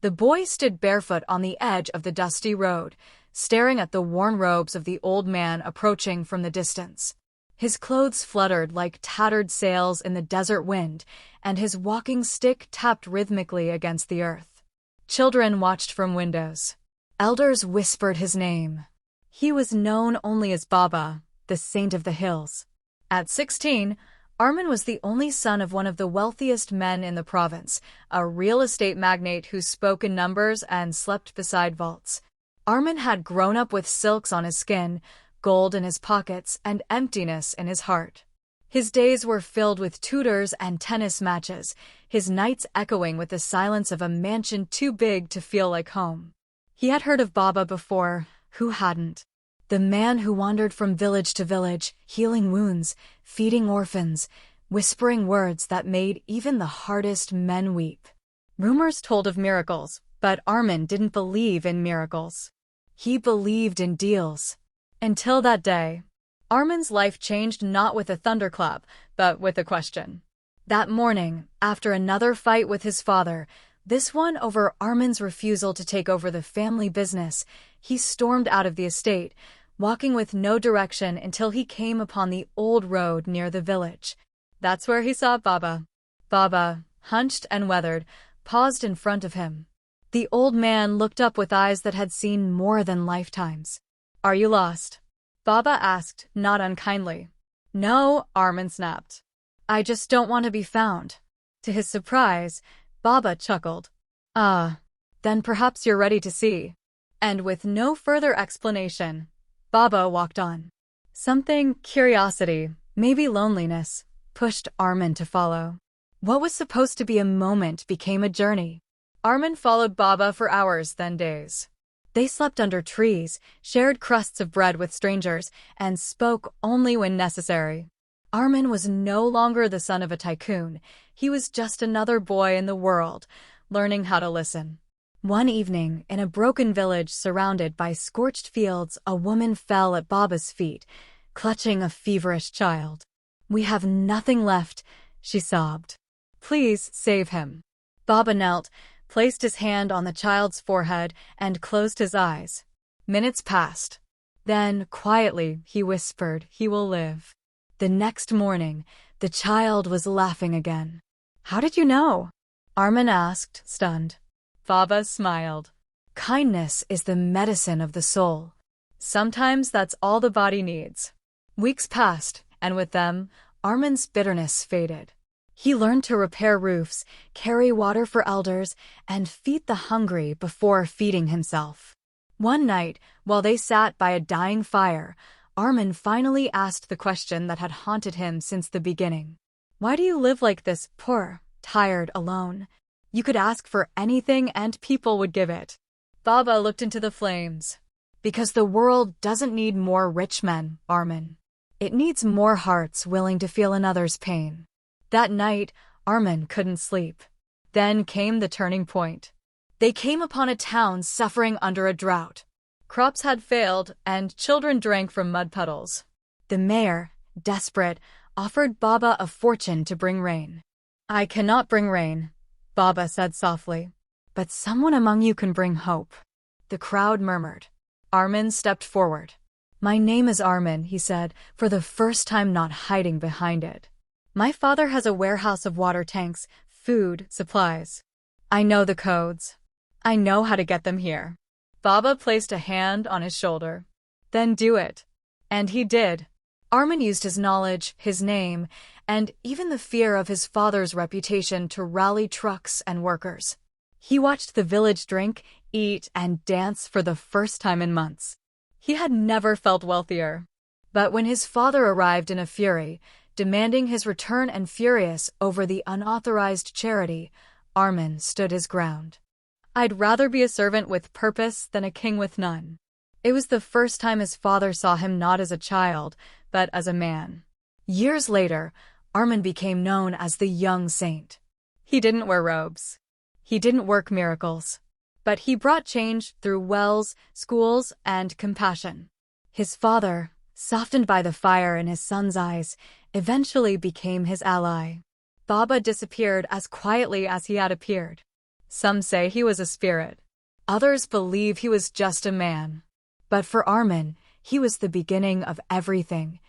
The boy stood barefoot on the edge of the dusty road, staring at the worn robes of the old man approaching from the distance. His clothes fluttered like tattered sails in the desert wind, and his walking stick tapped rhythmically against the earth. Children watched from windows. Elders whispered his name. He was known only as Baba, the saint of the hills. At 16, Armin was the only son of one of the wealthiest men in the province, a real estate magnate who spoke in numbers and slept beside vaults. Armin had grown up with silks on his skin, gold in his pockets, and emptiness in his heart. His days were filled with tutors and tennis matches, his nights echoing with the silence of a mansion too big to feel like home. He had heard of Baba before, who hadn't? The man who wandered from village to village, healing wounds, feeding orphans, whispering words that made even the hardest men weep. Rumors told of miracles, but Armin didn't believe in miracles. He believed in deals. Until that day, Armin's life changed not with a thunderclap, but with a question. That morning, after another fight with his father, this one over Armin's refusal to take over the family business, he stormed out of the estate, walking with no direction until he came upon the old road near the village. That's where he saw Baba. Baba, hunched and weathered, paused in front of him. The old man looked up with eyes that had seen more than lifetimes. "Are you lost?" Baba asked, not unkindly. "No," Armin snapped. "I just don't want to be found." To his surprise, Baba chuckled. "Ah, then perhaps you're ready to see." And with no further explanation, Baba walked on. Something, curiosity, maybe loneliness, pushed Armin to follow. What was supposed to be a moment became a journey. Armin followed Baba for hours, then days. They slept under trees, shared crusts of bread with strangers, and spoke only when necessary. Armin was no longer the son of a tycoon. He was just another boy in the world, learning how to listen. One evening, in a broken village surrounded by scorched fields, a woman fell at Baba's feet, clutching a feverish child. "We have nothing left," she sobbed. "Please save him." Baba knelt, placed his hand on the child's forehead, and closed his eyes. Minutes passed. Then, quietly, he whispered, "He will live." The next morning, the child was laughing again. "How did you know?" Armin asked, stunned. Baba smiled. "Kindness is the medicine of the soul. Sometimes that's all the body needs." Weeks passed, and with them, Armin's bitterness faded. He learned to repair roofs, carry water for elders, and feed the hungry before feeding himself. One night, while they sat by a dying fire, Armin finally asked the question that had haunted him since the beginning. "Why do you live like this, poor, tired, alone? You could ask for anything and people would give it." Baba looked into the flames. "Because the world doesn't need more rich men, Armin. It needs more hearts willing to feel another's pain." That night, Armin couldn't sleep. Then came the turning point. They came upon a town suffering under a drought. Crops had failed, and children drank from mud puddles. The mayor, desperate, offered Baba a fortune to bring rain. "I cannot bring rain," Baba said softly. "But someone among you can bring hope." The crowd murmured. Armin stepped forward. "My name is Armin," he said, for the first time not hiding behind it. "My father has a warehouse of water tanks, food, supplies. I know the codes. I know how to get them here." Baba placed a hand on his shoulder. "Then do it." And he did. Armin used his knowledge, his name, and even the fear of his father's reputation to rally trucks and workers. He watched the village drink, eat, and dance for the first time in months. He had never felt wealthier. But when his father arrived in a fury, demanding his return and furious over the unauthorized charity, Armin stood his ground. "I'd rather be a servant with purpose than a king with none." It was the first time his father saw him not as a child, but as a man. Years later, Armin became known as the young saint. He didn't wear robes. He didn't work miracles. But he brought change through wells, schools, and compassion. His father, softened by the fire in his son's eyes, eventually became his ally. Baba disappeared as quietly as he had appeared. Some say he was a spirit. Others believe he was just a man. But for Armin, he was the beginning of everything.